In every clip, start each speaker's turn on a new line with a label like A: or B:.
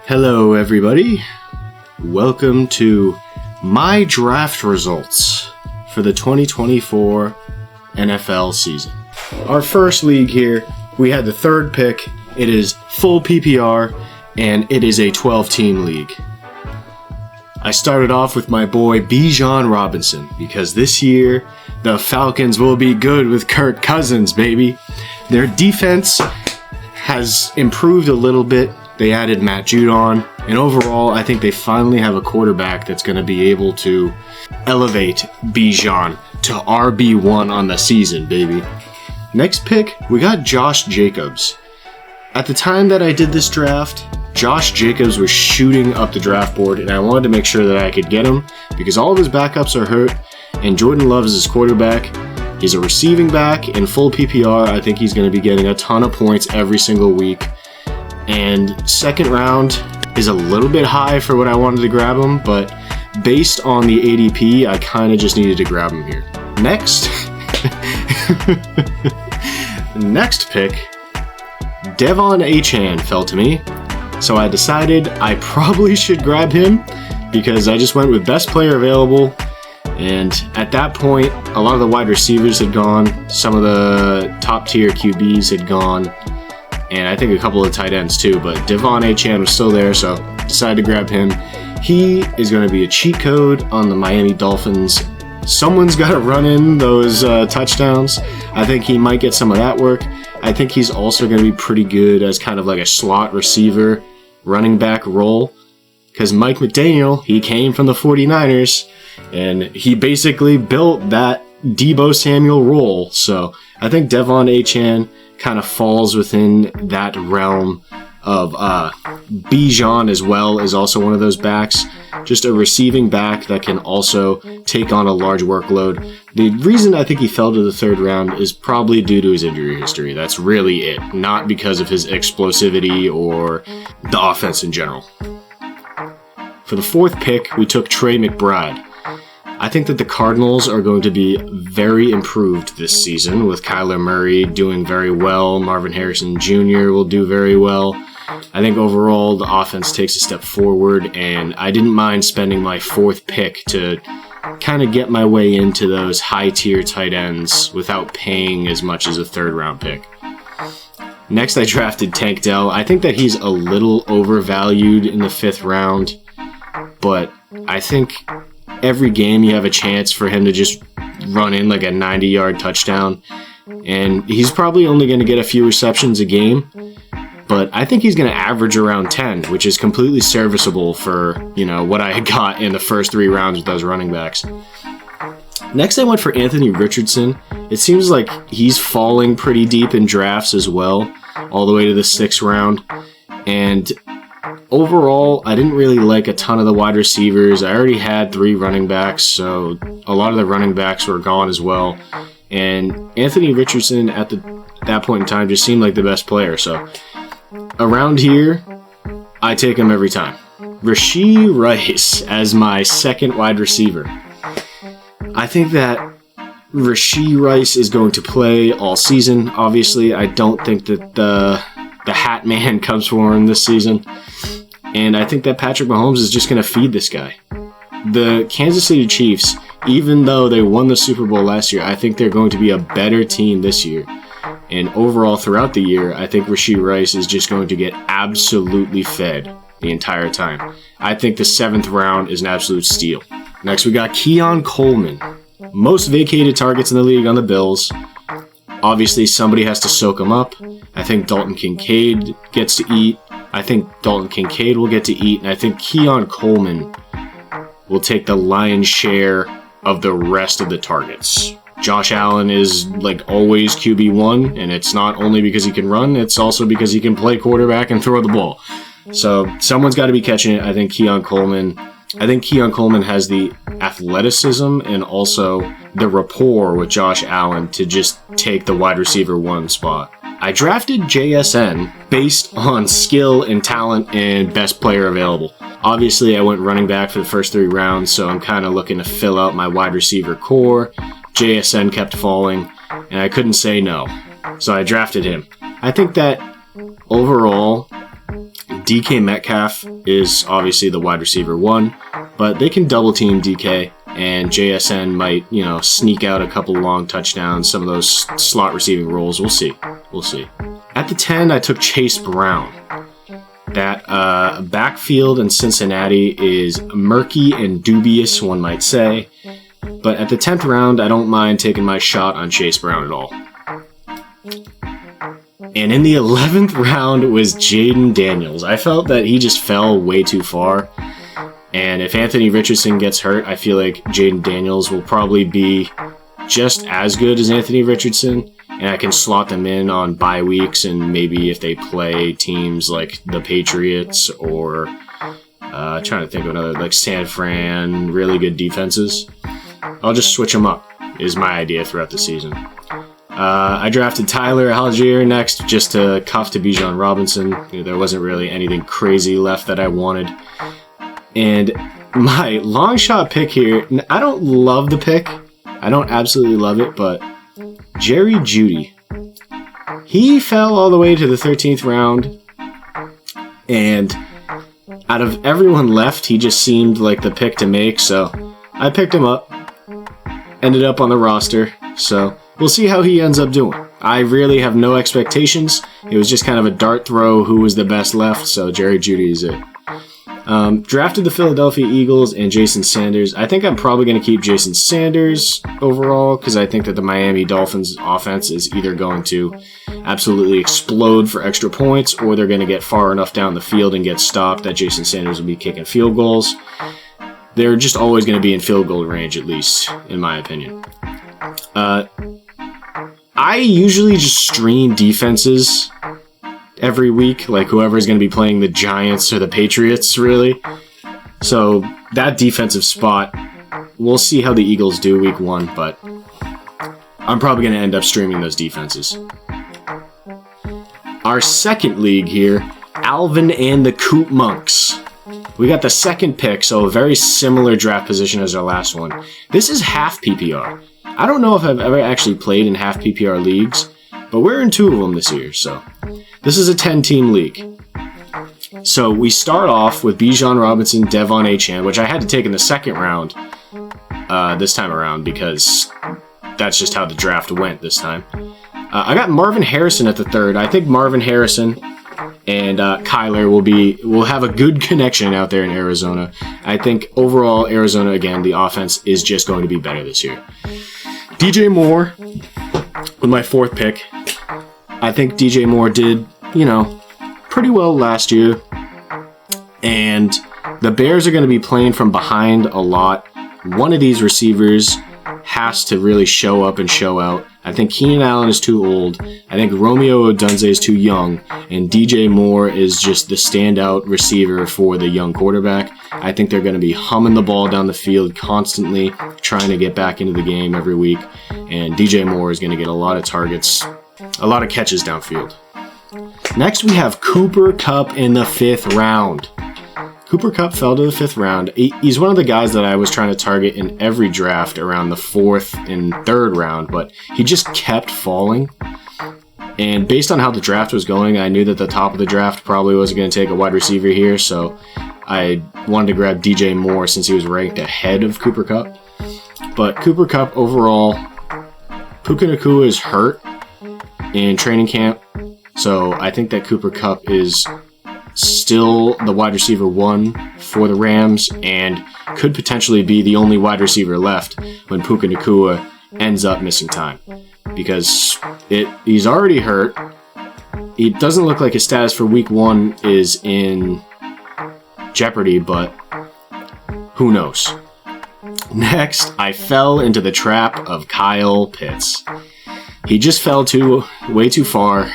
A: Hello, everybody. Welcome to my draft results for the 2024 NFL season. Our first league here, we had the third pick. It is full PPR, and it is a 12-team league. I started off with my boy Bijan Robinson because this year the Falcons will be good with Kirk Cousins, baby. Their defense has improved a little bit. They added Matt Judon, and overall, I think they finally have a quarterback that's going to be able to elevate Bijan to RB1 on the season, baby. Next pick, we got Josh Jacobs. At the time that I did this draft, Josh Jacobs was shooting up the draft board, and I wanted to make sure that I could get him because all of his backups are hurt, and Jordan Love is his quarterback. He's a receiving back in full PPR. I think he's going to be getting a ton of points every single week. And second round is a little bit high for what I wanted to grab him, but based on the ADP, I kind of just needed to grab him here. Next, next pick, Devon Achane fell to me. So I decided I probably should grab him because I just went with best player available. And at that point, a lot of the wide receivers had gone. Some of the top tier QBs had gone. And I think a couple of tight ends too. But Devon Achane was still there, so decided to grab him. He is going to be a cheat code on the Miami Dolphins. Someone's got to run in those touchdowns. I think he might get some of that work. I think he's also going to be pretty good as kind of like a slot receiver running back role, because Mike McDaniel, he came from the 49ers, and he basically built that Deebo Samuel role. So I think Devon Achane kind of falls within that realm of Bijan as well, is also one of those backs. Just a receiving back that can also take on a large workload. The reason I think he fell to the third round is probably due to his injury history. That's really it, not because of his explosivity or the offense in general. For the fourth pick, we took Trey McBride. I think that the Cardinals are going to be very improved this season with Kyler Murray doing very well. Marvin Harrison Jr. will do very well. I think overall the offense takes a step forward, and I didn't mind spending my fourth pick to kind of get my way into those high-tier tight ends without paying as much as a third-round pick. Next, I drafted Tank Dell. I think that he's a little overvalued in the fifth round, but I think every game you have a chance for him to just run in like a 90-yard touchdown, and he's probably only going to get a few receptions a game, but I think he's going to average around 10, which is completely serviceable for, what I had got in the first three rounds with those running backs. Next, I went for Anthony Richardson. It seems like he's falling pretty deep in drafts as well, all the way to the sixth round, and overall, I didn't really like a ton of the wide receivers. I already had three running backs, so a lot of the running backs were gone as well. And Anthony Richardson at that point in time just seemed like the best player. So around here, I take him every time. Rashee Rice as my second wide receiver. I think that Rashee Rice is going to play all season. Obviously, I don't think that the Hat Man comes for him this season. And I think that Patrick Mahomes is just going to feed this guy. The Kansas City Chiefs, even though they won the Super Bowl last year, I think they're going to be a better team this year. And overall, throughout the year, I think Rashee Rice is just going to get absolutely fed the entire time. I think the seventh round is an absolute steal. Next, we got Keon Coleman. Most vacated targets in the league on the Bills. Obviously, somebody has to soak him up. I think Dalton Kincaid gets to eat. I think Dalton Kincaid will get to eat, and I think Keon Coleman will take the lion's share of the rest of the targets. Josh Allen is, like always, QB1, and it's not only because he can run, it's also because he can play quarterback and throw the ball. So someone's got to be catching it. I think Keon Coleman has the athleticism and also the rapport with Josh Allen to just take the wide receiver one spot. I drafted JSN based on skill and talent and best player available. Obviously, I went running back for the first three rounds, so I'm kind of looking to fill out my wide receiver core. JSN kept falling, and I couldn't say no, so I drafted him. I think that overall, DK Metcalf is obviously the wide receiver 1, but they can double team DK, and JSN might, sneak out a couple long touchdowns, some of those slot receiving roles. We'll see. At the 10, I took Chase Brown. That backfield in Cincinnati is murky and dubious, one might say. But at the 10th round, I don't mind taking my shot on Chase Brown at all. And in the 11th round was Jaden Daniels. I felt that he just fell way too far. And if Anthony Richardson gets hurt, I feel like Jaden Daniels will probably be just as good as Anthony Richardson. And I can slot them in on bye weeks, and maybe if they play teams like the Patriots or trying to think of another, like San Fran, really good defenses, I'll just switch them up, is my idea throughout the season. I drafted Tyler Algier next just to cuff to Bijan Robinson. There wasn't really anything crazy left that I wanted. And my long shot pick here, I don't love the pick. I don't absolutely love it, but Jerry Jeudy. He fell all the way to the 13th round, and out of everyone left, he just seemed like the pick to make, so I picked him up. Ended up on the roster, so we'll see how he ends up doing. I really have no expectations. It was just kind of a dart throw who was the best left, so Jerry Jeudy is it. Drafted the Philadelphia Eagles and Jason Sanders. I think I'm probably going to keep Jason Sanders overall because I think that the Miami Dolphins offense is either going to absolutely explode for extra points or they're going to get far enough down the field and get stopped that Jason Sanders will be kicking field goals. They're just always going to be in field goal range, at least, in my opinion. I usually just stream defenses every week, like whoever's going to be playing the Giants or the Patriots, really. So that defensive spot, we'll see how the Eagles do week 1, but I'm probably going to end up streaming those defenses. Our second league here, Alvin and the Coop Monks. We got the second pick, so a very similar draft position as our last one. This is half PPR. I don't know if I've ever actually played in half PPR leagues, but we're in 2 of them this year, so this is a 10-team league. So we start off with Bijan Robinson, Devon Achane, which I had to take in the second round this time around because that's just how the draft went this time. I got Marvin Harrison at the 3rd. I think Marvin Harrison and Kyler will have a good connection out there in Arizona. I think overall Arizona, again, the offense is just going to be better this year. DJ Moore with my 4th pick. I think DJ Moore did, pretty well last year. And the Bears are going to be playing from behind a lot. One of these receivers has to really show up and show out. I think Keenan Allen is too old. I think Romeo Odunze is too young. And DJ Moore is just the standout receiver for the young quarterback. I think they're going to be humming the ball down the field constantly, trying to get back into the game every week. And DJ Moore is going to get a lot of targets, a lot of catches downfield. Next, we have Cooper Kupp in the 5th round. Cooper Kupp fell to the 5th round. He's one of the guys that I was trying to target in every draft around the 4th and 3rd round, but he just kept falling. And based on how the draft was going, I knew that the top of the draft probably wasn't going to take a wide receiver here, so I wanted to grab DJ Moore since he was ranked ahead of Cooper Kupp. But Cooper Kupp overall, Puka Nacua is hurt in training camp, so I think that Cooper Kupp is still the wide receiver 1 for the Rams and could potentially be the only wide receiver left when Puka Nacua ends up missing time because he's already hurt. It doesn't look like his status for week 1 is in jeopardy, but who knows? Next, I fell into the trap of Kyle Pitts. He just fell way too far.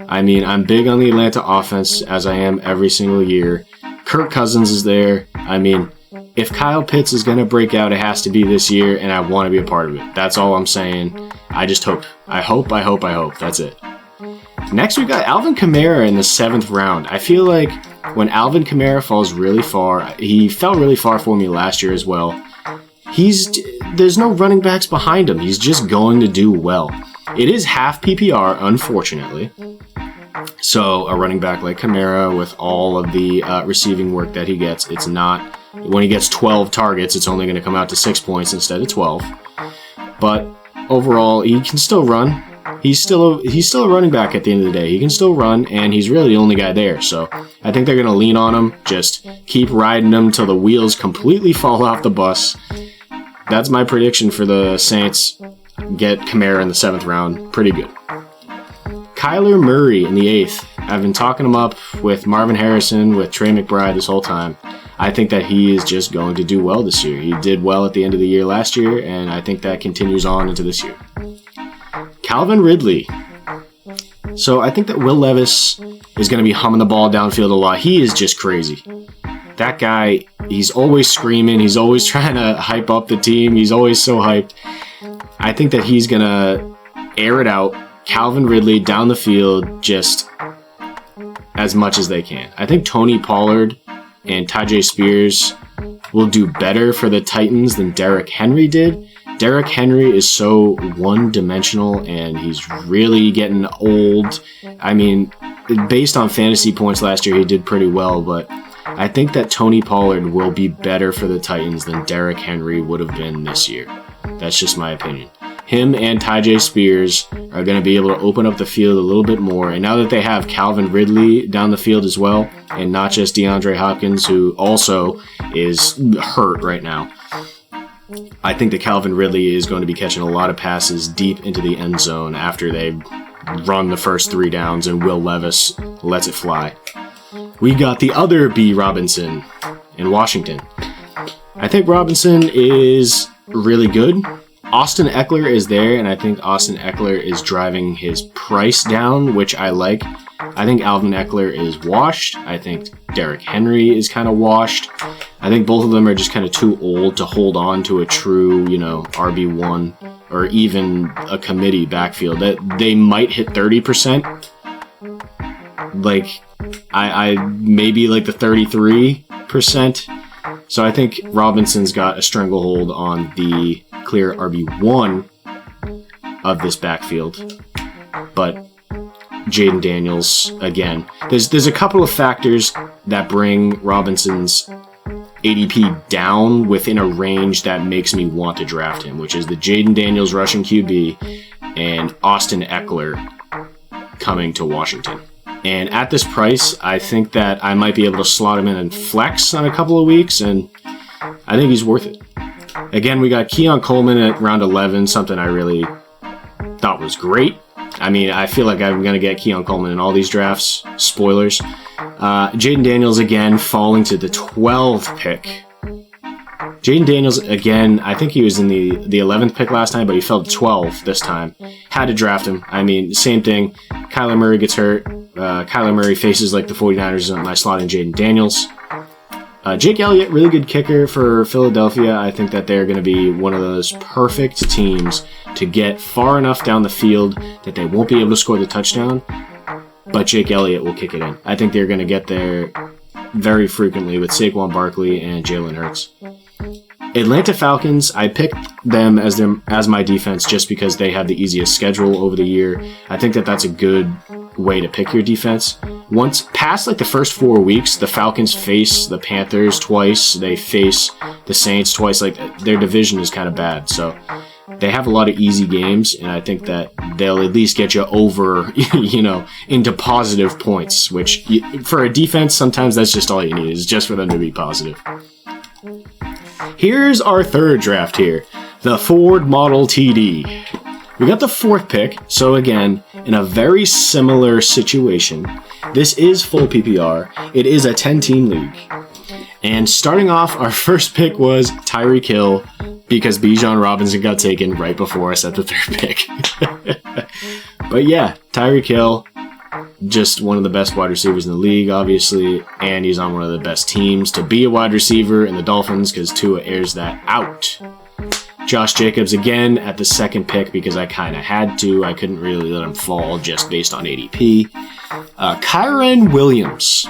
A: I mean, I'm big on the Atlanta offense, as I am every single year. Kirk Cousins is there. I mean, if Kyle Pitts is going to break out, it has to be this year, and I want to be a part of it. That's all I'm saying. I just hope. I hope. That's it. Next, we got Alvin Kamara in the 7th round. I feel like when Alvin Kamara falls really far, he fell really far for me last year as well. There's no running backs behind him. He's just going to do well. It is half PPR, unfortunately. So a running back like Kamara, with all of the receiving work that he gets, it's not, when he gets 12 targets, it's only going to come out to 6 points instead of 12. But overall, he can still run. He's still a running back at the end of the day. He can still run, and he's really the only guy there. So I think they're going to lean on him, just keep riding him till the wheels completely fall off the bus. That's my prediction for the Saints. Get Kamara in the 7th round. Pretty good. Kyler Murray in the 8th. I've been talking him up with Marvin Harrison, with Trey McBride this whole time. I think that he is just going to do well this year. He did well at the end of the year last year, and I think that continues on into this year. Calvin Ridley. So I think that Will Levis is going to be humming the ball downfield a lot. He is just crazy. That guy, he's always screaming. He's always trying to hype up the team. He's always so hyped. I think that he's going to air it out. Calvin Ridley down the field just as much as they can. I think Tony Pollard and Tyjae Spears will do better for the Titans than Derrick Henry did. Derrick Henry is so one-dimensional, and he's really getting old. I mean, based on fantasy points last year, he did pretty well, but I think that Tony Pollard will be better for the Titans than Derrick Henry would have been this year. That's just my opinion. Him and Tyjae Spears are going to be able to open up the field a little bit more. And now that they have Calvin Ridley down the field as well, and not just DeAndre Hopkins, who also is hurt right now, I think that Calvin Ridley is going to be catching a lot of passes deep into the end zone after they run the first 3 downs and Will Levis lets it fly. We got the other B. Robinson in Washington. I think Robinson is really good. Austin Eckler is there, and I think Austin Eckler is driving his price down, which I like. I think Alvin Eckler is washed. I think Derrick Henry is kind of washed. I think both of them are just kind of too old to hold on to a true, RB1 or even a committee backfield. That they might hit 30%. Like, I maybe like the 33%. So I think Robinson's got a stranglehold on the clear RB1 of this backfield. But Jaden Daniels, again, there's a couple of factors that bring Robinson's ADP down within a range that makes me want to draft him, which is the Jaden Daniels rushing QB and Austin Eckler coming to Washington. And at this price, I think that I might be able to slot him in and flex on a couple of weeks, and I think he's worth it. Again, we got Keon Coleman at round 11, something I really thought was great. I mean, I feel like I'm going to get Keon Coleman in all these drafts. Spoilers. Jaden Daniels, again, falling to the 12th pick. Jaden Daniels, again, I think he was in the 11th pick last time, but he fell to 12 this time. Had to draft him. I mean, same thing. Kyler Murray gets hurt. Kyler Murray faces like the 49ers on my slot in Jaden Daniels. Jake Elliott, really good kicker for Philadelphia. I think that they're going to be one of those perfect teams to get far enough down the field that they won't be able to score the touchdown, but Jake Elliott will kick it in. I think they're going to get there very frequently with Saquon Barkley and Jalen Hurts. Atlanta Falcons, I picked them as my defense just because they have the easiest schedule over the year. I think that that's a good way to pick your defense. Once past like the first 4 weeks, the Falcons face the Panthers twice, they face the Saints twice. Like, their division is kind of bad, so they have a lot of easy games, and I think that they'll at least get you over, into positive points, which for a defense, sometimes that's just all you need, is just for them to be positive. Here's our third draft here, the Ford Model TD. We got the 4th pick, so again, in a very similar situation. This is full PPR. It is a 10-team league. And starting off, our first pick was Tyreek Hill, because Bijan Robinson got taken right before us at the 3rd pick. But yeah, Tyreek Hill, just one of the best wide receivers in the league, obviously, and he's on one of the best teams to be a wide receiver in the Dolphins, because Tua airs that out. Josh Jacobs again at the 2nd pick because I kind of had to. I couldn't really let him fall just based on ADP. Kyren Williams.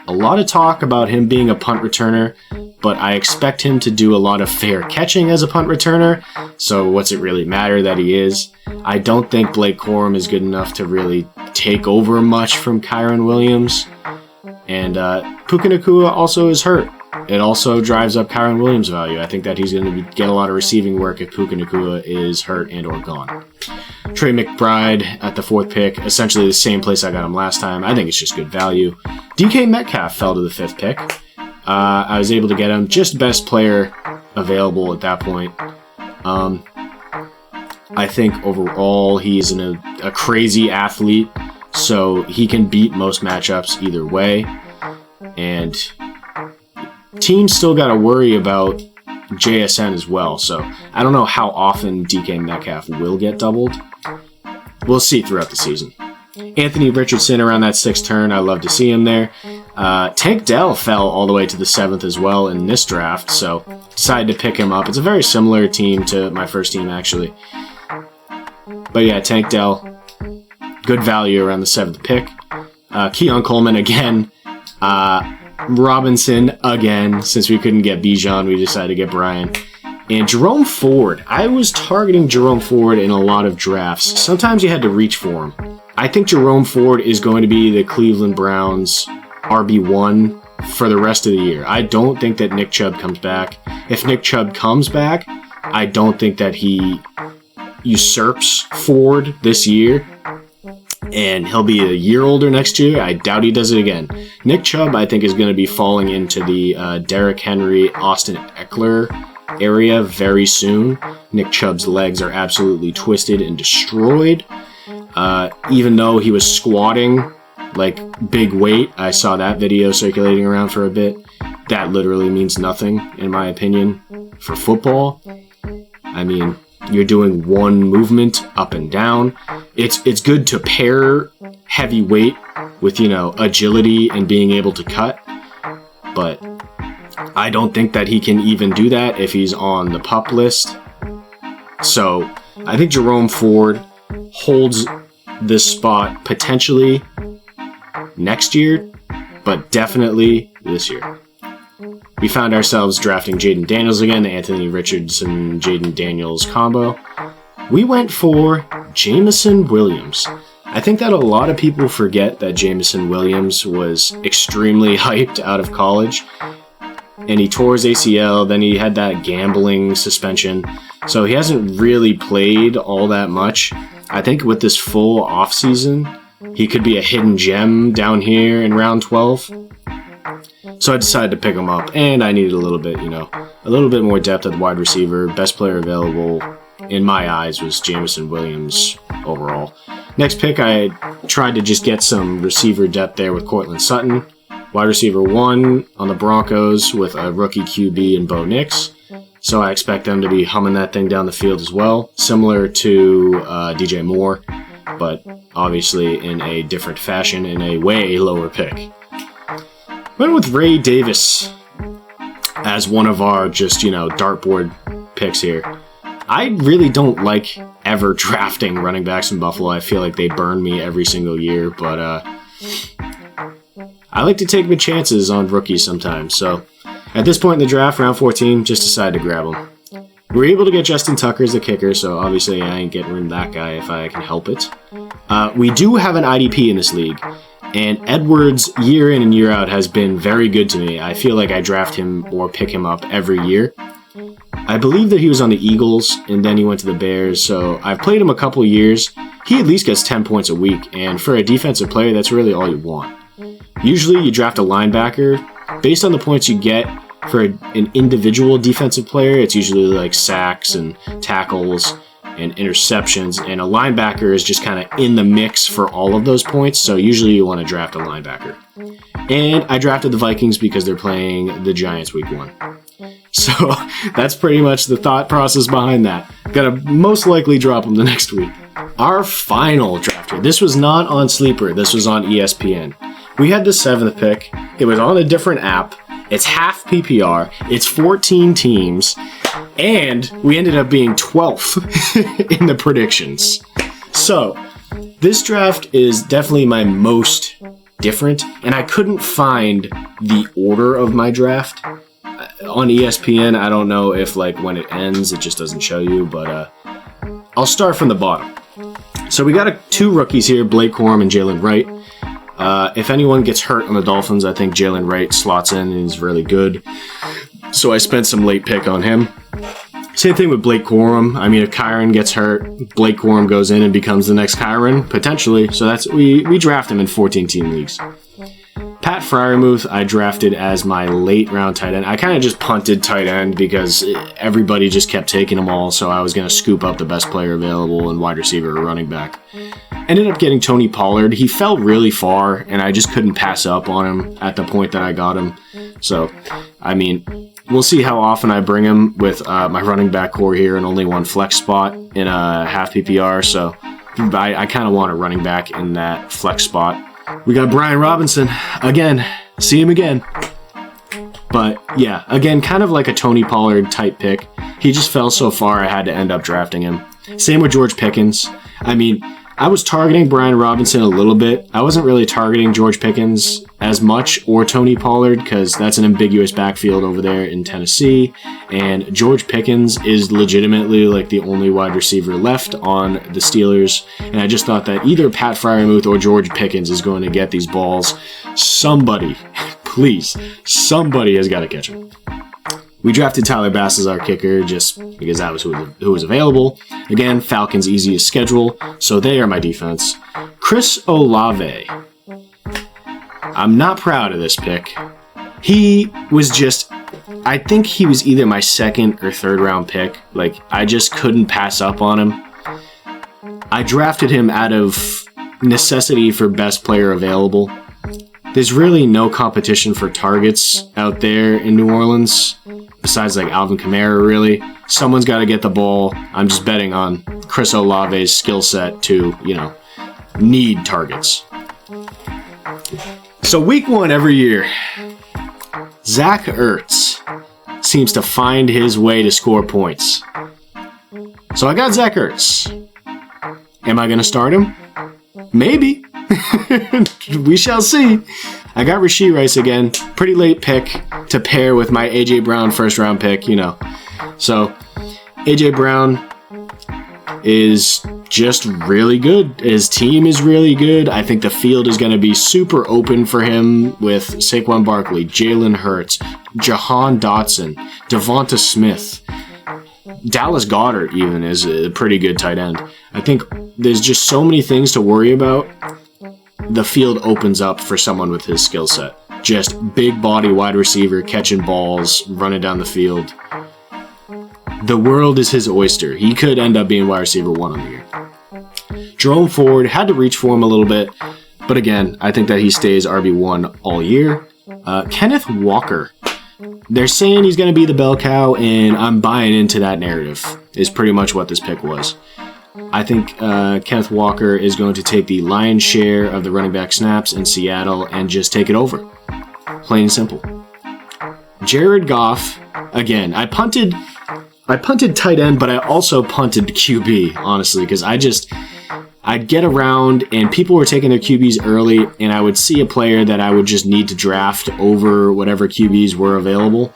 A: A lot of talk about him being a punt returner, but I expect him to do a lot of fair catching as a punt returner, so what's it really matter that he is? I don't think Blake Corum is good enough to really take over much from Kyron Williams. And Puka Nacua also is hurt. It also drives up Kyron Williams' value. I think that he's going to get a lot of receiving work if Puka Nacua is hurt and or gone. Trey McBride at the 4th pick, essentially the same place I got him last time. I think it's just good value. DK Metcalf fell to the 5th pick. I was able to get him just best player available at that point. I think overall he's a crazy athlete, so he can beat most matchups either way. And teams still got to worry about JSN as well, so I don't know how often DK Metcalf will get doubled. We'll see throughout the season. Anthony Richardson around that 6th turn, I love to see him there. Tank Dell fell all the way to the 7th as well in this draft, so decided to pick him up. It's a very similar team to my first team, actually. But yeah, Tank Dell, good value around the 7th pick. Keon Coleman again. Robinson again. Since we couldn't get Bijan, we decided to get Brian. And Jerome Ford. I was targeting Jerome Ford in a lot of drafts. Sometimes you had to reach for him. I think Jerome Ford is going to be the Cleveland Browns RB1 for the rest of the year. I don't think that Nick Chubb comes back. If Nick Chubb comes back, I don't think that he usurps Ford this year, and he'll be a year older next year. I doubt he does it again. Nick Chubb, I think, is going to be falling into the Derrick Henry, Austin Eckler area very soon. Nick Chubb's legs are absolutely twisted and destroyed. Even though he was squatting like big weight, I saw that video circulating around for a bit. That literally means nothing, in my opinion, for football. I mean, you're doing one movement up and down. It's good to pair heavy weight with, agility and being able to cut. But I don't think that he can even do that if he's on the PUP list. So I think Jerome Ford holds this spot potentially next year, but definitely this year. We found ourselves drafting Jaden Daniels again, the Anthony Richardson, Jaden Daniels combo. We went for Jameson Williams. I think that a lot of people forget that Jameson Williams was extremely hyped out of college, and he tore his ACL, then he had that gambling suspension, so he hasn't really played all that much. I think with this full offseason, he could be a hidden gem down here in round 12. So I decided to pick him up, and I needed a little bit more depth at the wide receiver. Best player available, in my eyes, was Jameson Williams overall. Next pick, I tried to just get some receiver depth there with Cortland Sutton. Wide receiver 1 on the Broncos with a rookie QB and Bo Nix. So I expect them to be humming that thing down the field as well, similar to DJ Moore, but obviously in a different fashion, in a way lower pick. Went with Ray Davis as one of our just, dartboard picks here. I really don't like ever drafting running backs in Buffalo. I feel like they burn me every single year, but I like to take my chances on rookies sometimes. So at this point in the draft, round 14, just decided to grab him. We were able to get Justin Tucker as the kicker, so obviously I ain't getting rid of that guy if I can help it. We do have an IDP in this league, and Edwards, year in and year out, has been very good to me. I feel like I draft him or pick him up every year. I believe that he was on the Eagles, and then he went to the Bears, so I've played him a couple years. He at least gets 10 points a week, and for a defensive player, that's really all you want. Usually you draft a linebacker. Based on the points you get for an individual defensive player, it's usually like sacks and tackles and interceptions, and a linebacker is just kind of in the mix for all of those points, so usually you want to draft a linebacker. And I drafted the Vikings because they're playing the Giants week 1. So that's pretty much the thought process behind that. Gonna most likely drop them the next week. Our final draft here. This was not on Sleeper, this was on ESPN. We had the 7th pick. It was on a different app. It's half PPR. It's 14 teams. And we ended up being 12th in the predictions. So, this draft is definitely my most different. And I couldn't find the order of my draft. On ESPN, I don't know if when it ends, it just doesn't show you. But I'll start from the bottom. So we got two rookies here, Blake Corum and Jalen Wright. If anyone gets hurt on the Dolphins, I think Jalen Wright slots in and is really good. So I spent some late pick on him. Same thing with Blake Corum. I mean, if Kyron gets hurt, Blake Corum goes in and becomes the next Kyron, potentially. So that's we draft him in 14-team leagues. Pat Freiermuth, I drafted as my late round tight end. I kind of just punted tight end because everybody just kept taking them all, so I was going to scoop up the best player available and wide receiver or running back. Ended up getting Tony Pollard. He fell really far, and I just couldn't pass up on him at the point that I got him. So, I mean, we'll see how often I bring him with my running back core here and only one flex spot in a half PPR, so I kind of want a running back in that flex spot. We got Brian Robinson. Again, see him again. But yeah, again, kind of like a Tony Pollard type pick. He just fell so far I had to end up drafting him. Same with George Pickens. I mean, I was targeting Brian Robinson a little bit. I wasn't really targeting George Pickens as much or Tony Pollard because that's an ambiguous backfield over there in Tennessee. And George Pickens is legitimately like the only wide receiver left on the Steelers. And I just thought that either Pat Freiermuth or George Pickens is going to get these balls. Somebody, please, somebody has got to catch him. We drafted Tyler Bass as our kicker just because that was who was available. Again, Falcons' easiest schedule, so they are my defense. Chris Olave. I'm not proud of this pick. He was just, I think he was either my second or third round pick. Like, I just couldn't pass up on him. I drafted him out of necessity for best player available. There's really no competition for targets out there in New Orleans. Besides like Alvin Kamara, really. Someone's got to get the ball. I'm just betting on Chris Olave's skill set to, need targets. So week 1 every year, Zach Ertz seems to find his way to score points. So I got Zach Ertz. Am I going to start him? Maybe. We shall see. I got Rashee Rice again. Pretty late pick to pair with my A.J. Brown first round pick, So A.J. Brown is just really good. His team is really good. I think the field is going to be super open for him with Saquon Barkley, Jalen Hurts, Jahan Dotson, Devonta Smith. Dallas Goedert even is a pretty good tight end. I think there's just so many things to worry about. The field opens up for someone with his skill set. Just big body wide receiver, catching balls, running down the field. The world is his oyster. He could end up being wide receiver 1 on the year. Jerome Ford, had to reach for him a little bit, but again, I think that he stays RB1 all year. Kenneth Walker. They're saying he's going to be the bell cow, and I'm buying into that narrative, is pretty much what this pick was. I think Kenneth Walker is going to take the lion's share of the running back snaps in Seattle and just take it over. Plain and simple. Jared Goff, again, I punted tight end, but I also punted QB, honestly, because I'd get around and people were taking their QBs early, and I would see a player that I would just need to draft over whatever QBs were available.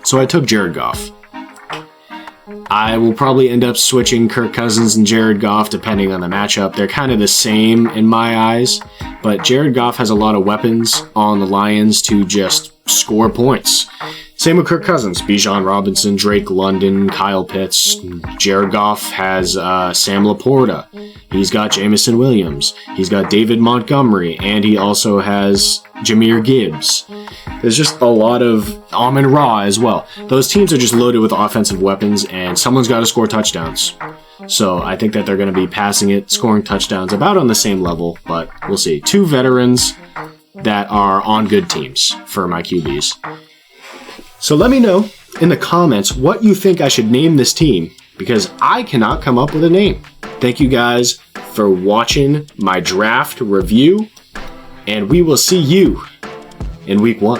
A: So I took Jared Goff. I will probably end up switching Kirk Cousins and Jared Goff depending on the matchup. They're kind of the same in my eyes, but Jared Goff has a lot of weapons on the Lions to just score points. Same with Kirk Cousins, Bijan Robinson, Drake London, Kyle Pitts. Jared Goff has Sam Laporta. He's got Jamison Williams. He's got David Montgomery, and he also has Jahmyr Gibbs. There's just a lot of Amon-Ra as well. Those teams are just loaded with offensive weapons, and someone's got to score touchdowns. So I think that they're going to be passing it, scoring touchdowns about on the same level, but we'll see. 2 veterans that are on good teams for my QBs. So let me know in the comments what you think I should name this team, because I cannot come up with a name. Thank you guys for watching my draft review, and we will see you in week 1.